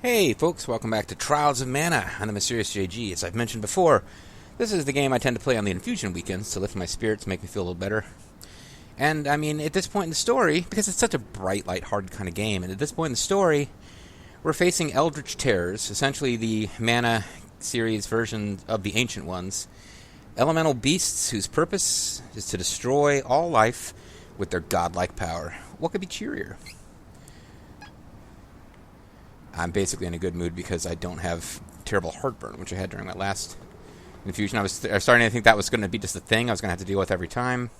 Hey folks, welcome back to Trials of Mana on the Mysterious JG. As I've mentioned before, this is the game I tend to play on the infusion weekends to lift my spirits, make me feel a little better. And, I mean, at this point in the story, because it's such a bright, light-hearted kind of game, and at this point in the story, we're facing Eldritch Terrors, essentially the Mana series version of the Ancient Ones. Elemental beasts whose purpose is to destroy all life with their godlike power. What could be cheerier? I'm basically in a good mood because I don't have terrible heartburn, which I had during my last infusion. I was starting to think that was going to be just a thing I was going to have to deal with every time.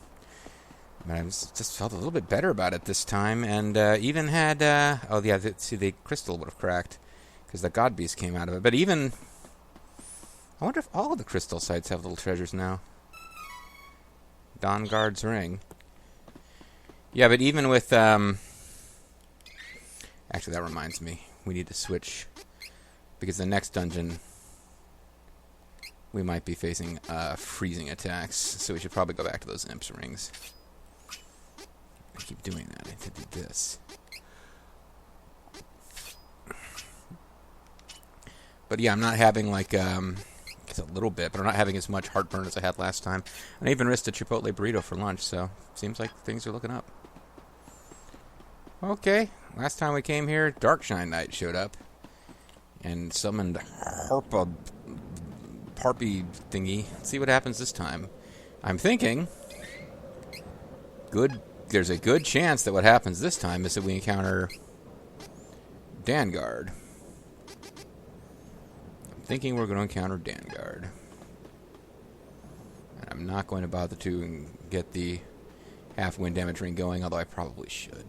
But I just felt a little bit better about it this time, and even had... oh, yeah, see, the crystal would have cracked, because the God Beast came out of it. But even... I wonder if all of the crystal sites have little treasures now. Dawnguard's Ring. Yeah, but even with... Actually, that reminds me. We need to switch, because the next dungeon we might be facing freezing attacks, so we should probably go back to those Imps rings. I keep doing that. I need to do this. But yeah, I'm not having like it's a little bit, but I'm not having as much heartburn as I had last time. And I even risked a Chipotle burrito for lunch, so seems like things are looking up. Okay, last time we came here, Darkshine Knight showed up and summoned Harpy thingy. Let's see what happens this time. I'm thinking there's a good chance that what happens this time is that we encounter Danguard. I'm thinking we're going to encounter Danguard. And I'm not going to bother to get the half wind damage ring going, although I probably should.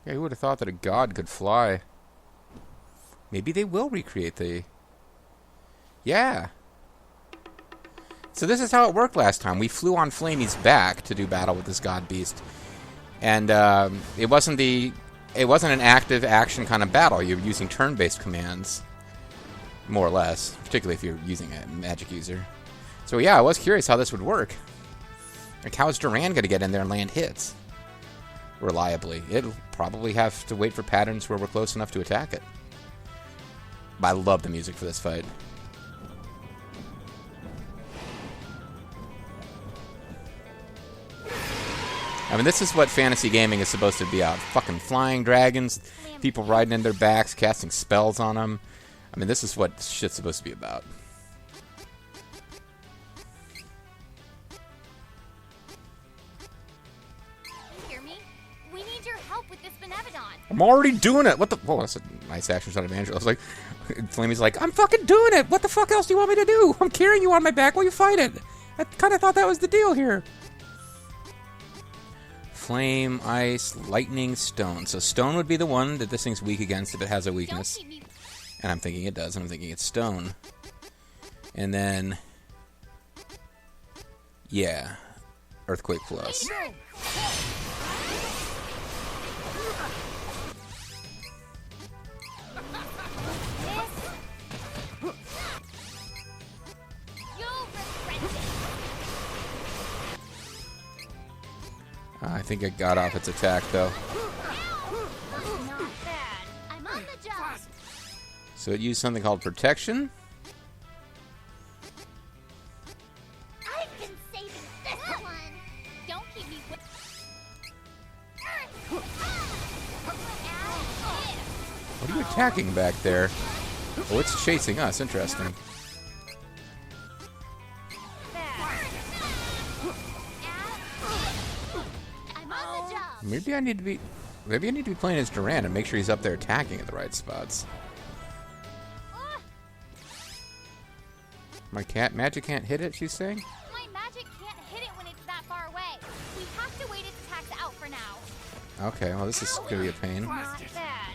Yeah, who would have thought that a god could fly? Maybe they will recreate the... Yeah. So this is how it worked last time. We flew on Flamey's back to do battle with this god beast. And it wasn't an active action kind of battle. You're using turn-based commands, more or less, particularly if you're using a magic user. So yeah, I was curious how this would work. Like, how is Duran going to get in there and land hits reliably? It'll probably have to wait for patterns where we're close enough to attack it. But I love the music for this fight. I mean, this is what fantasy gaming is supposed to be about. Fucking flying dragons, people riding in their backs, casting spells on them. I mean, this is what shit's supposed to be about. I'm already doing it. What the? Whoa, that's a nice action shot of Angela. I was like, Flamey's like, I'm fucking doing it. What the fuck else do you want me to do? I'm carrying you on my back while you fight it. I kind of thought that was the deal here. Flame, ice, lightning, stone. So stone would be the one that this thing's weak against if it has a weakness. And I'm thinking it does. And I'm thinking it's stone. And then, yeah, earthquake plus. I think it got off its attack, though. So it used something called protection. I've been saving this one. Don't keep me. What are you attacking back there? Oh, it's chasing us. Interesting. Maybe I need to be playing as Duran and make sure he's up there attacking at the right spots. My magic can't hit it, she's saying? My magic can't hit it when it's that far away. We have to wait its attacks out for now. Okay, well this is gonna be a pain. Not bad.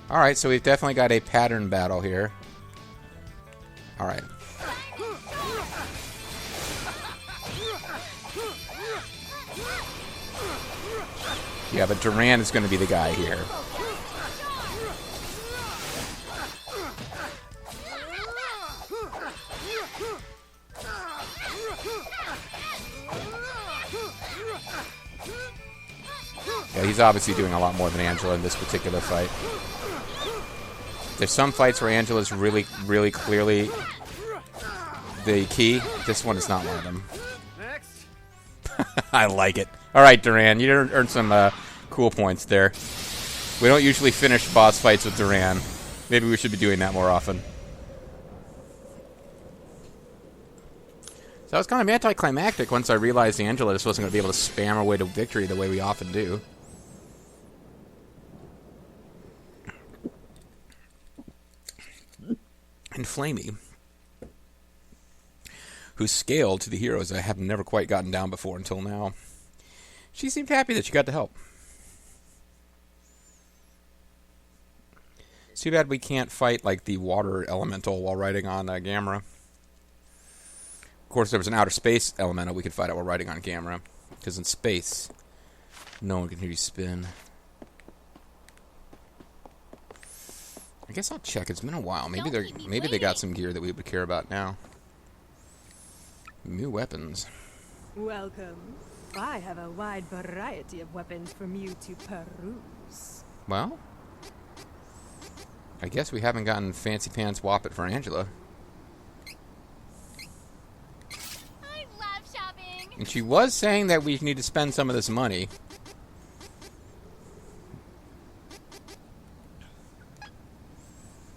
Alright, so we've definitely got a pattern battle here. Alright. Yeah, but Duran is going to be the guy here. Yeah, he's obviously doing a lot more than Angela in this particular fight. There's some fights where Angela's really, really clearly the key. This one is not one of them. Next. I like it. All right, Duran, you earned some cool points there. We don't usually finish boss fights with Duran. Maybe we should be doing that more often. So I was kind of anticlimactic once I realized Angela just wasn't going to be able to spam her way to victory the way we often do. And Flamey, who scaled to the heroes I have never quite gotten down before until now. She seemed happy that she got to help. It's too bad we can't fight like the water elemental while riding on Gamera. Of course, there was an outer space elemental we could fight out while riding on Gamera. Because in space, no one can hear you spin. I guess I'll check. It's been a while. Maybe they got some gear that we would care about now. New weapons. Welcome. I have a wide variety of weapons from you to peruse. Well, I guess we haven't gotten Fancy Pants Whoppet for Angela. I love shopping. And she was saying that we need to spend some of this money.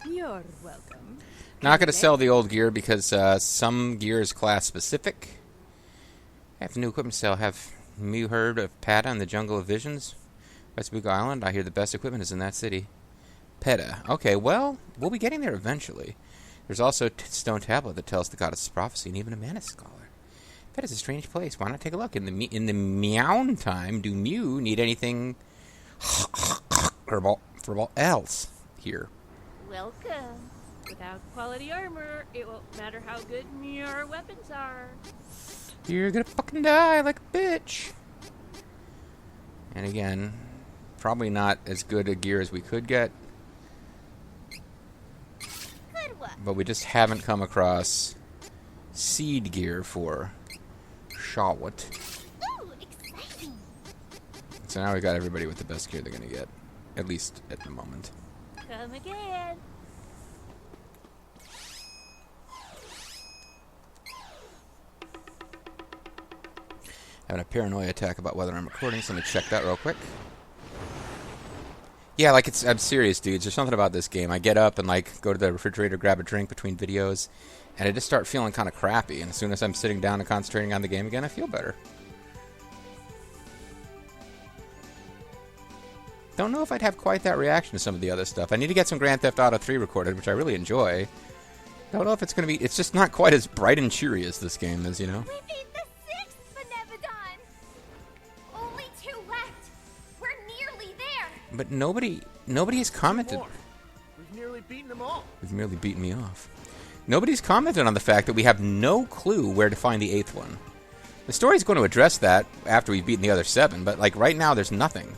You're welcome. Not going to sell the old gear because some gear is class specific. I have new equipment to sell. Have you heard of Pata and the Jungle of Visions? Westbrook Island. I hear the best equipment is in that city. Peta. Okay, well, we'll be getting there eventually. There's also a stone tablet that tells the goddess' prophecy and even a mana scholar. That is a strange place. Why not take a look? In the meow time, do Mew need anything else here? Welcome. Without quality armor, it won't matter how good your weapons are. You're gonna fucking die like a bitch. And again, probably not as good a gear as we could get. Good one. But we just haven't come across seed gear for Shawut. Ooh, exciting. So now we got everybody with the best gear they're gonna get. At least at the moment. Come again. Having a paranoia attack about whether I'm recording, so let me check that real quick. Yeah, like I'm serious, dudes. There's something about this game. I get up and like go to the refrigerator, grab a drink between videos, and I just start feeling kind of crappy. And as soon as I'm sitting down and concentrating on the game again, I feel better. Don't know if I'd have quite that reaction to some of the other stuff. I need to get some Grand Theft Auto 3 recorded, which I really enjoy. Don't know if it's going to be... It's just not quite as bright and cheery as this game is, you know? We beat the 6th Benevodon. Only 2 left. We're nearly there. But nobody has commented. More. We've nearly beaten them all. You've merely beaten me off. Nobody's commented on the fact that we have no clue where to find the 8th one. The story's going to address that after we've beaten the other 7, but like right now there's nothing.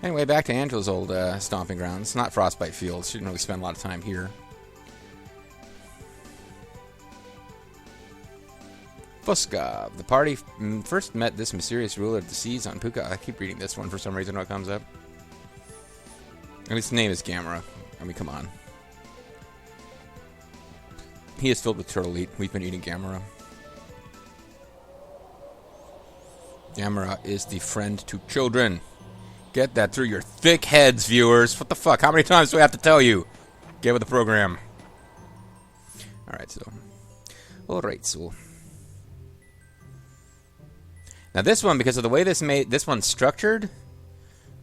Anyway, back to Angela's old stomping grounds. Not Frostbite Fields. She didn't really spend a lot of time here. Fuskov. The party first met this mysterious ruler of the seas on Puka. I keep reading this one for some reason when it comes up. And his name is Gamera. I mean, come on. He is filled with turtle meat. We've been eating Gamera. Gamera is the friend to children. Get that through your thick heads, viewers. What the fuck? How many times do I have to tell you? Get with the program. Alright, so. Now this one, because of the way this one's structured,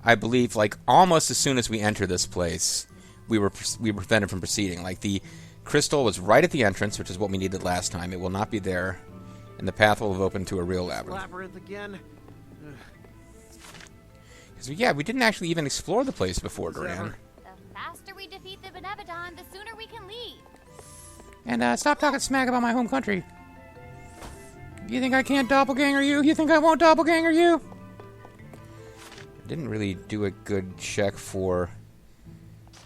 I believe, like, almost as soon as we enter this place, we were prevented from proceeding. Like, the crystal was right at the entrance, which is what we needed last time. It will not be there. And the path will have opened to a real labyrinth. Labyrinth again. Because, yeah, we didn't actually even explore the place before, Duran. The faster we defeat the Benevodon, the sooner we can leave. And stop talking smack about my home country. You think I can't doppelganger you? You think I won't doppelganger you? I didn't really do a good check for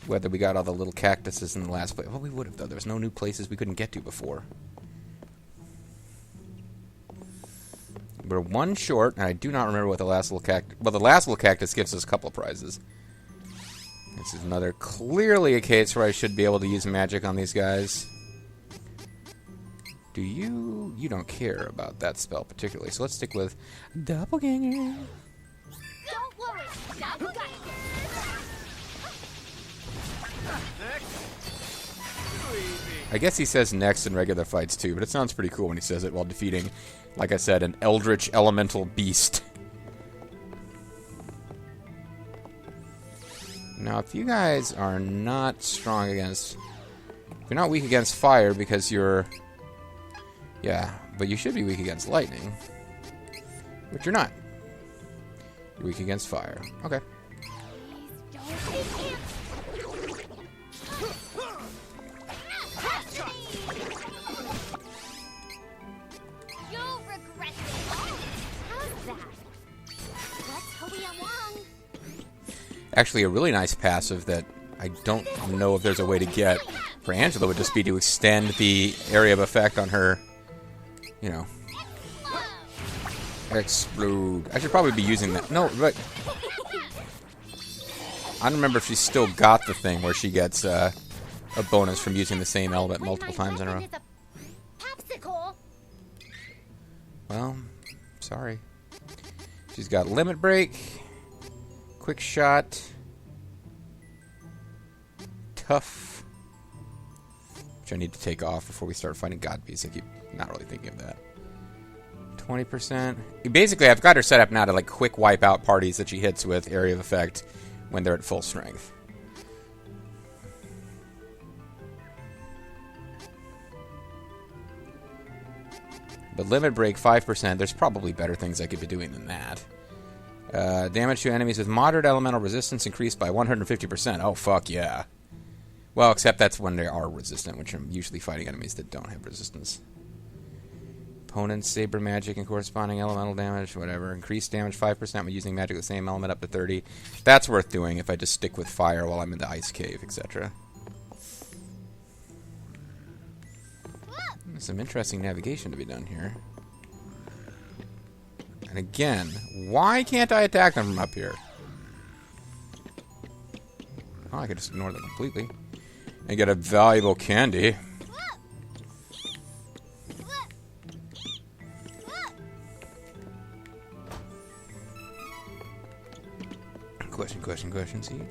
whether we got all the little cactuses in the last place. Well, we would have, though. There was no new places we couldn't get to before. We're one short, and I do not remember what the last little cactus... Well, the last little cactus gives us a couple of prizes. This is another clearly a case where I should be able to use magic on these guys. Do you... You don't care about that spell particularly, so let's stick with Doppleganger. Don't worry, Doppleganger. Too easy. I guess he says next in regular fights too, but it sounds pretty cool when he says it while defeating, like I said, an eldritch elemental beast. Now, if you guys are not strong against... If you're not weak against fire because you're... Yeah, but you should be weak against lightning. But you're not. You're weak against fire. Okay. You'll regret it. How's that? Let's hurry along. Actually, a really nice passive that I don't know if there's a way to get for Angela would just be to extend the area of effect on her, you know. Explode. I should probably be using that. No, but... I don't remember if she's still got the thing where she gets a bonus from using the same element multiple times in a row. Popsicle. Well, sorry. She's got Limit Break, Quick Shot, Tough, which I need to take off before we start fighting God Beasts. I keep not really thinking of that. 20%. Basically, I've got her set up now to like quick wipe out parties that she hits with area of effect when they're at full strength. But Limit Break 5%, there's probably better things I could be doing than that. Damage to enemies with moderate elemental resistance increased by 150%. Oh, fuck yeah. Well, except that's when they are resistant, which I'm usually fighting enemies that don't have resistance. Opponent's saber magic and corresponding elemental damage, whatever. Increased damage 5% when using magic of the same element up to 30. That's worth doing if I just stick with fire while I'm in the ice cave, etc. Some interesting navigation to be done here. And again, why can't I attack them from up here? Oh, I could just ignore them completely. And get a valuable candy. Question, see?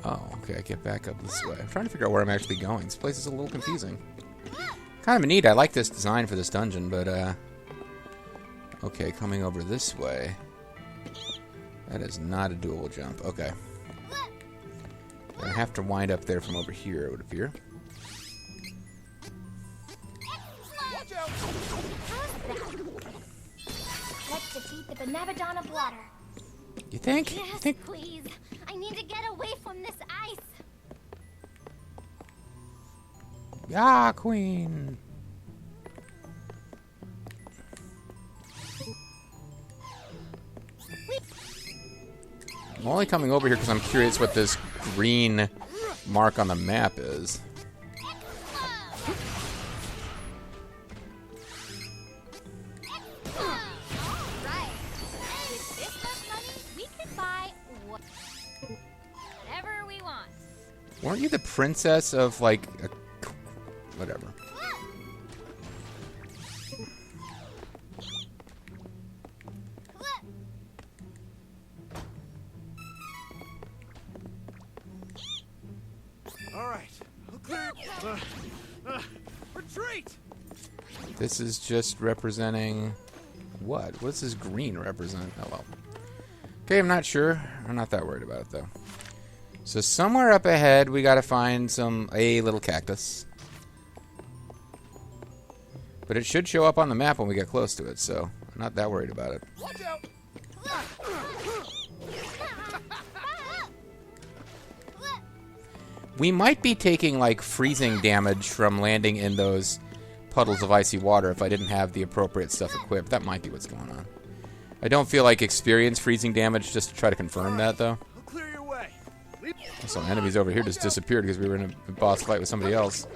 Oh, okay, I get back up this way. I'm trying to figure out where I'm actually going. This place is a little confusing. Kind of neat. I like this design for this dungeon, but, okay, coming over this way. That is not a doable jump. Okay. I'm gonna have to wind up there from over here, it would appear. Watch out. Let's defeat the Benevodon of Water. You think? Yes, You think? please. I need to get away from this ice. Yeah, Queen. I'm only coming over here because I'm curious what this green mark on the map is. Right. With this much money, we can buy whatever we want. Weren't you the princess of, like, a... whatever. All right. Retreat! This is just representing... what? What does this green represent? Oh, well. Okay, I'm not sure. I'm not that worried about it, though. So somewhere up ahead, we gotta find a little cactus. But it should show up on the map when we get close to it, so I'm not that worried about it. Watch out! We might be taking, like, freezing damage from landing in those puddles of icy water if I didn't have the appropriate stuff equipped. That might be what's going on. I don't feel like experience freezing damage just to try to confirm that, though. I'll clear your way. Some enemies over here just disappeared because we were in a boss fight with somebody else.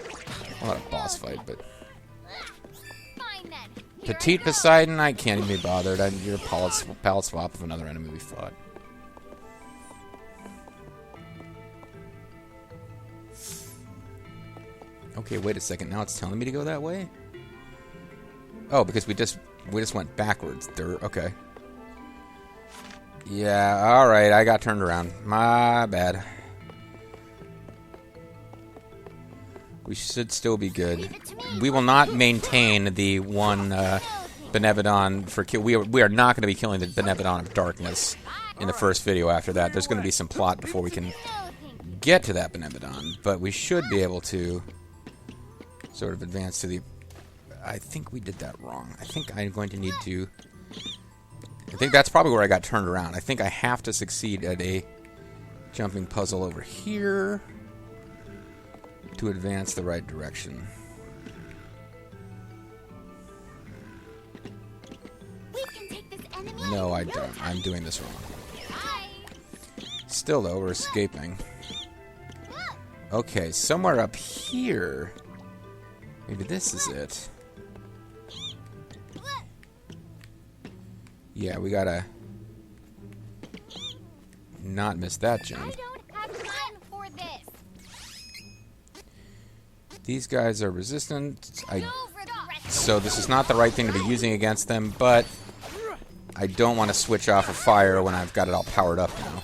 Well, not a boss fight, but... Fine then. Here Petite I go. Poseidon, I can't even be bothered. You're a palette swap of another enemy we fought. Okay, wait a second. Now it's telling me to go that way? Oh, because we just went backwards. Okay. Yeah, alright, I got turned around. My bad. We should still be good. We will not maintain the one Benevodon for kill. We are not going to be killing the Benevodon of Darkness in the first video after that. There's going to be some plot before we can get to that Benevodon, but we should be able to sort of advance to the... I think we did that wrong. I think I'm going to need to... I think that's probably where I got turned around. I think I have to succeed at a jumping puzzle over here to advance the right direction. We can take this enemy No, I in don't. time. I'm doing this wrong. Bye. Still, though, we're escaping. Okay, somewhere up here. Maybe this is it. Yeah, we gotta not miss that I jump. don't have time for this. These guys are resistant. Over the rest. So this is not the right thing to be using against them, but I don't want to switch off of fire when I've got it all powered up now.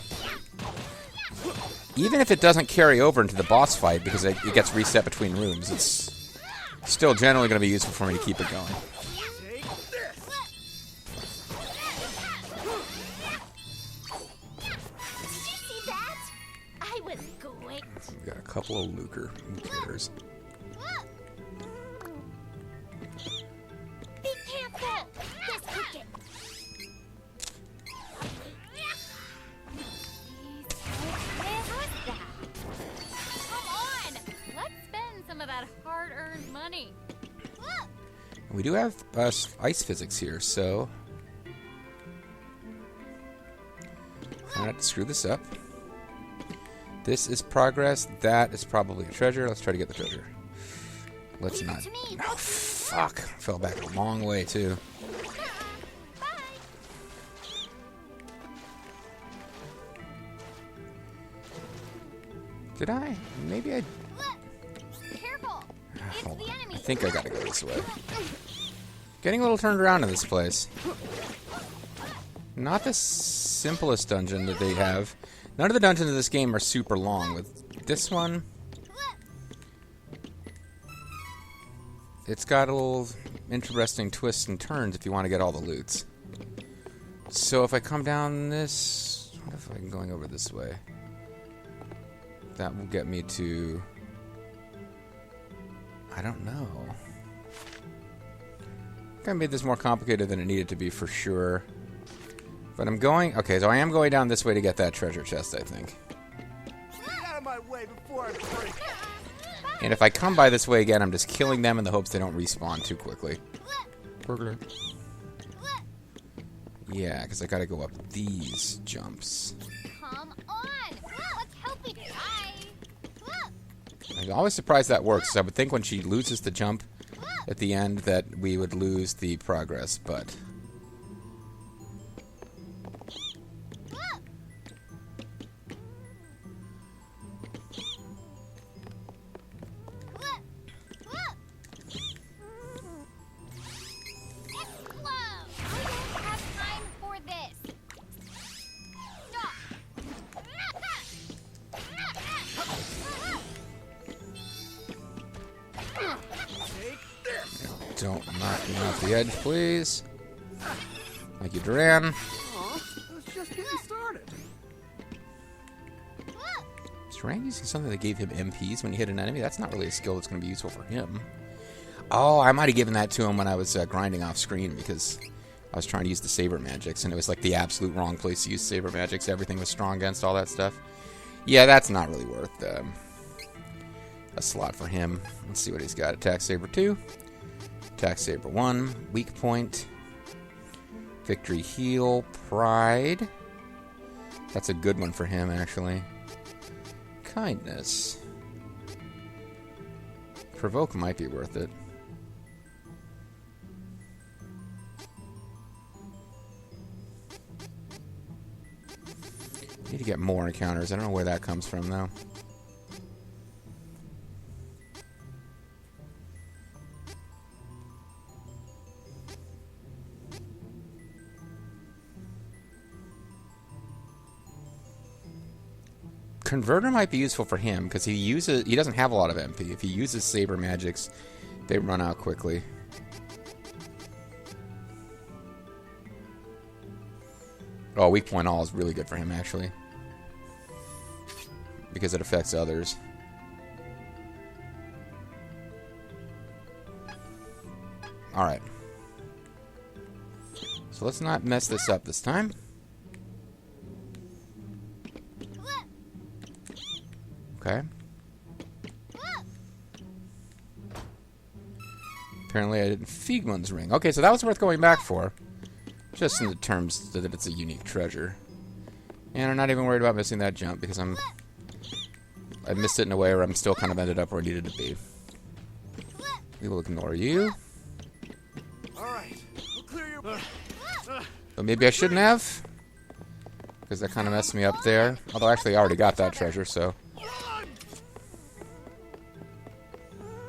Even if it doesn't carry over into the boss fight, because it gets reset between rooms, it's still generally going to be useful for me to keep it going. Take this. Did you see that? I was great. We've got a couple of lucre. Who cares? Be careful. This could get. Come on. Let's spend some of that hard-earned money. We do have ice physics here, so... Try not to screw this up. This is progress. That is probably a treasure. Let's try to get the treasure. Let's Leave it not... to me. Oh, fuck. Fell back a long way, too. Bye. Did I? Maybe I... Careful. It's Hold the on. enemy. I think I gotta go this way. Getting a little turned around in this place. Not the simplest dungeon that they have. None of the dungeons in this game are super long. With this one, it's got a little interesting twists and turns if you want to get all the loots. So if I come down this... What if I'm going over this way? That will get me to... I don't know. I think I made this more complicated than it needed to be for sure. But I'm going... Okay, so I am going down this way to get that treasure chest, I think. Get out of my way before I break. And if I come by this way again, I'm just killing them in the hopes they don't respawn too quickly. Burglar. Yeah, because I gotta go up these jumps. Come on. Let's help each other. I'm always surprised that works. I would think when she loses the jump at the end that we would lose the progress, but... Don't knock me off the edge, please. Thank you, Duran. Aw, I was just getting started. Is Duran using something that gave him MPs when he hit an enemy? That's not really a skill that's going to be useful for him. Oh, I might have given that to him when I was grinding off screen because I was trying to use the saber magics, and it was like the absolute wrong place to use saber magics. Everything was strong against all that stuff. Yeah, that's not really worth a slot for him. Let's see what he's got. Attack Saber 2. Attack Saber 1. Weak point. Victory Heal. Pride. That's a good one for him, actually. Kindness. Provoke might be worth it. Need to get more encounters. I don't know where that comes from, though. Converter might be useful for him because he doesn't have a lot of MP. If he uses saber magics, they run out quickly. Oh, weak point all is really good for him, actually, because it affects others. Alright. So let's not mess this up this time. Okay. Apparently I didn't Figmun's ring. Okay, so that was worth going back for. Just in the terms that it's a unique treasure. And I'm not even worried about missing that jump because I missed it in a way where I'm still kind of ended up where I needed to be. We will ignore you. Alright, we'll clear your... But maybe I shouldn't have. Because that kind of messed me up there. Although actually I already got that treasure, so...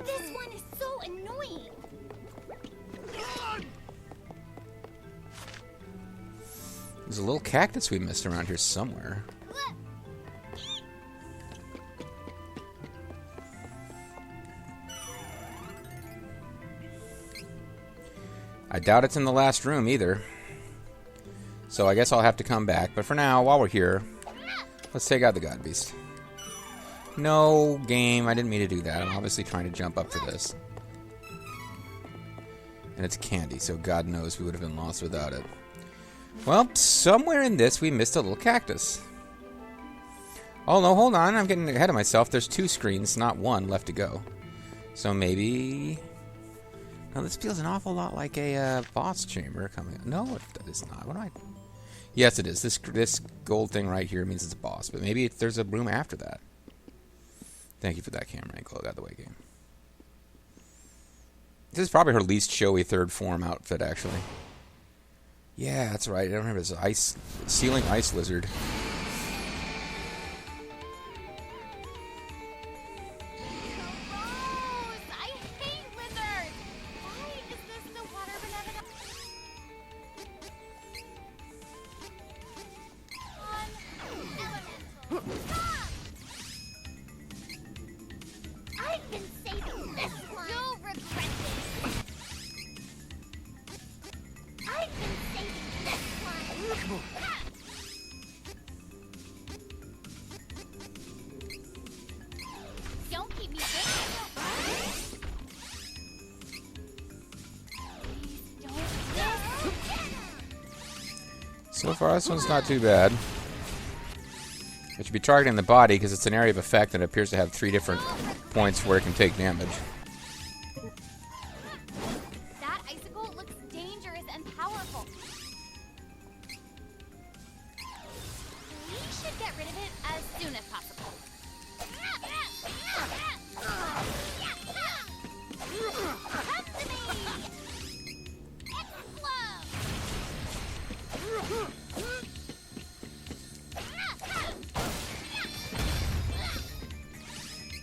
This one is so annoying. There's a little cactus we missed around here somewhere. I doubt it's in the last room either. So I guess I'll have to come back. But for now, while we're here, let's take out the God Beast. No, game. I didn't mean to do that. I'm obviously trying to jump up for this. And it's candy, so God knows we would have been lost without it. Well, somewhere in this we missed a little cactus. Oh, no, hold on. I'm getting ahead of myself. There's 2 screens, not 1, left to go. So maybe... Now, this feels an awful lot like a boss chamber coming... No, it is not. What do I... Yes, it is. This gold thing right here means it's a boss. But maybe there's a room after that. Thank you for that camera angle. Got the way, game. This is probably her least showy third form outfit, actually. Yeah, that's right. I remember this ceiling ice lizard. Gross! I hate lizards! Why is this the water benevolent? Elemental. Stop! I've been saving this one. You'll regret this. I've been saving this one. Don't keep me waiting. Please don't. So far, this one's not too bad. It should be targeting the body because it's an area of effect and it appears to have 3 different points where it can take damage. That icicle looks dangerous and powerful. We should get rid of it as soon as possible. Come to me! Explode!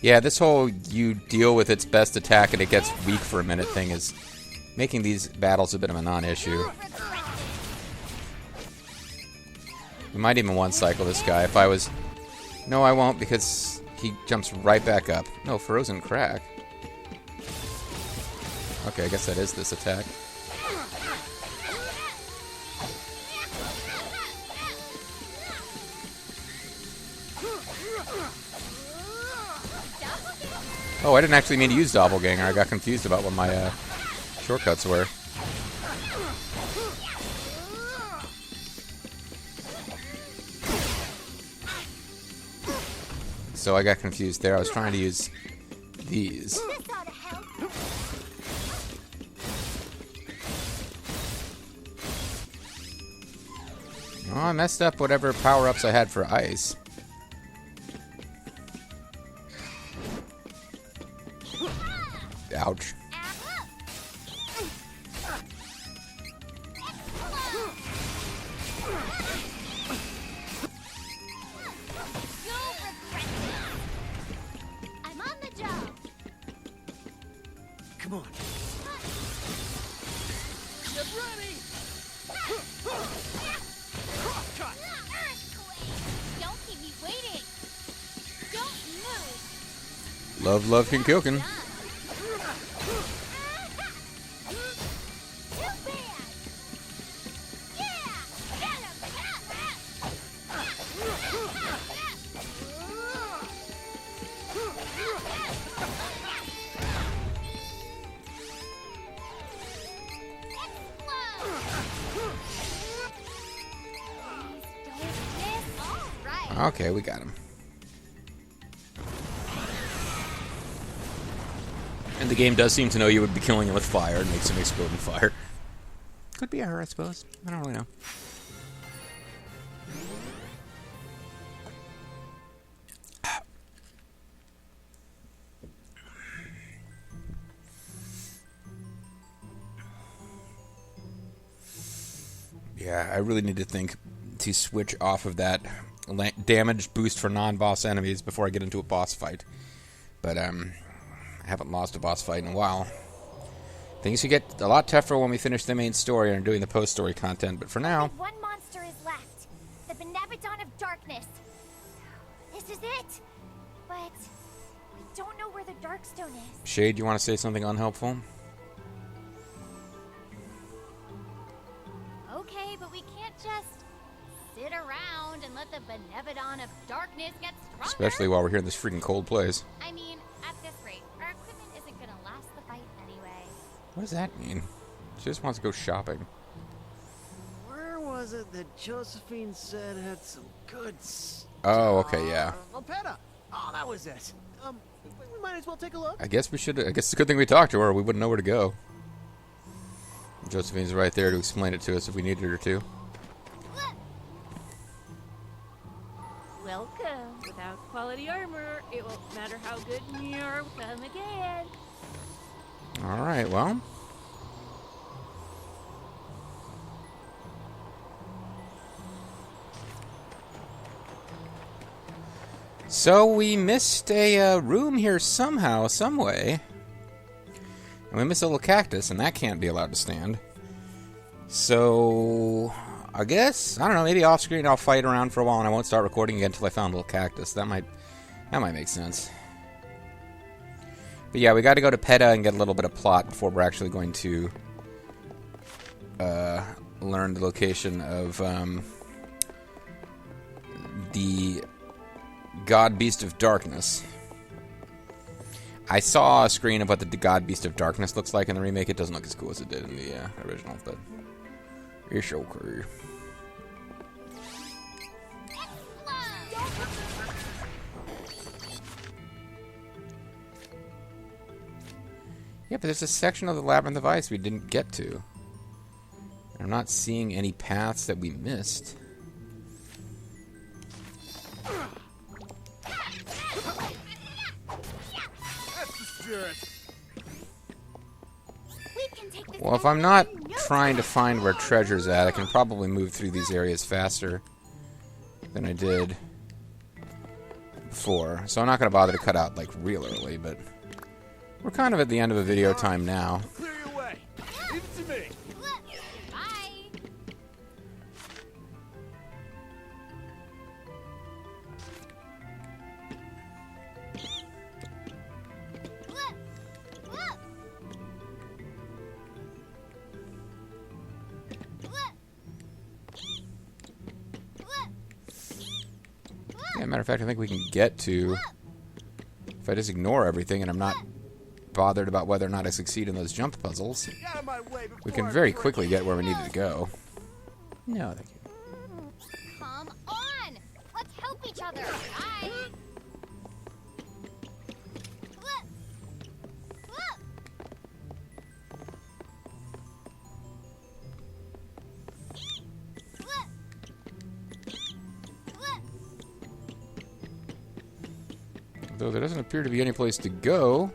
Yeah, this whole you deal with its best attack and it gets weak for a minute thing is making these battles a bit of a non-issue. We might even one-cycle this guy if I was... No, I won't because he jumps right back up. No, Frozen Crack. Okay, I guess that is this attack. Oh, I didn't actually mean to use Doppleganger. I got confused about what my shortcuts were. So I got confused there. I was trying to use these. This ought to help. Oh, I messed up whatever power-ups I had for ice. Ouch. I'm on the job. Come on. Get ready! Cut! Earthquake! Don't keep me waiting. Don't move. Love, love, can kill can. Too bad. Yeah! Get him! Okay, we got him. And the game does seem to know you would be killing him with fire and makes him explode in fire. Could be error, I suppose. I don't really know. Yeah, I really need to think to switch off of that damage boost for non-boss enemies before I get into a boss fight. But I haven't lost a boss fight in a while. Things could get a lot tougher when we finish the main story and are doing the post-story content, but for now... One monster is left. The Benevodon of Darkness. This is it. But we don't know where the Darkstone is. Shade, you want to say something unhelpful? Okay, but we can't just sit around and let the Benevodon of Darkness get stronger. Especially while we're here in this freaking cold place. I mean, at this rate, our equipment isn't gonna last the fight anyway. What does that mean? She just wants to go shopping. Where was it that Josephine said had some good stuff? Oh, okay, yeah. Lampetta. Oh, that was it. We might as well take a look. I guess we should. I guess it's a good thing we talked to her. We wouldn't know where to go. Josephine's right there to explain it to us if we needed her to. Welcome. Without quality armor, it won't matter how good you're. Come again. Alright, well. So we missed a room here somehow, some way. And we missed a little cactus, and that can't be allowed to stand. So I guess, I don't know, maybe off screen I'll fight around for a while and I won't start recording again until I found a little cactus. That might make sense. But yeah, we got to go to PETA and get a little bit of plot before we're actually going to learn the location of the God Beast of Darkness. I saw a screen of what the God Beast of Darkness looks like in the remake. It doesn't look as cool as it did in the original, but it's okay. Yeah, but there's a section of the Labyrinth of Ice we didn't get to. I'm not seeing any paths that we missed. Well, if I'm not trying to find where treasure's at, I can probably move through these areas faster than I did before. So I'm not going to bother to cut out, like, real early, but we're kind of at the end of a video time now. Clear your way. Leave it to me. Bye. Yeah, matter of fact, I think we can get to... If I just ignore everything and I'm not bothered about whether or not I succeed in those jump puzzles, Get out of my way before we can I very break quickly you. get where we needed to go. No, thank you. Come on. Let's help each other. Bye. Though there doesn't appear to be any place to go.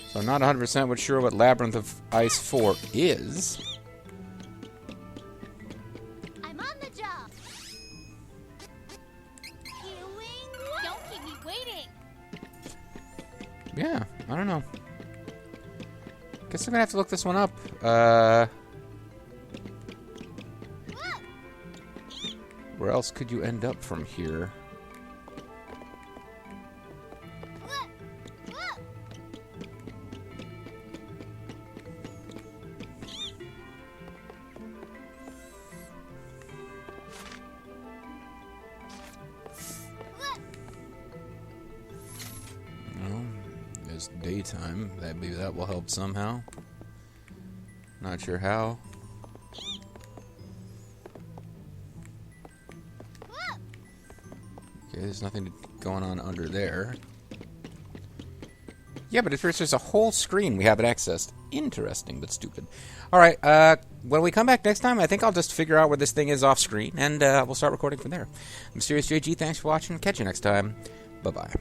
So I'm not 100% sure what Labyrinth of Ice 4 is. I'm on the job. Healing? Don't keep me waiting. Yeah, I don't know. Guess I'm gonna have to look this one up. Where else could you end up from here? Well, it's daytime. Maybe that will help somehow. Not sure how. Okay, there's nothing going on under there. Yeah, but it appears there's a whole screen we haven't accessed. Interesting, but stupid. Alright, when we come back next time, I think I'll just figure out where this thing is off screen, and we'll start recording from there. Mysterious JG, thanks for watching. Catch you next time. Bye-bye.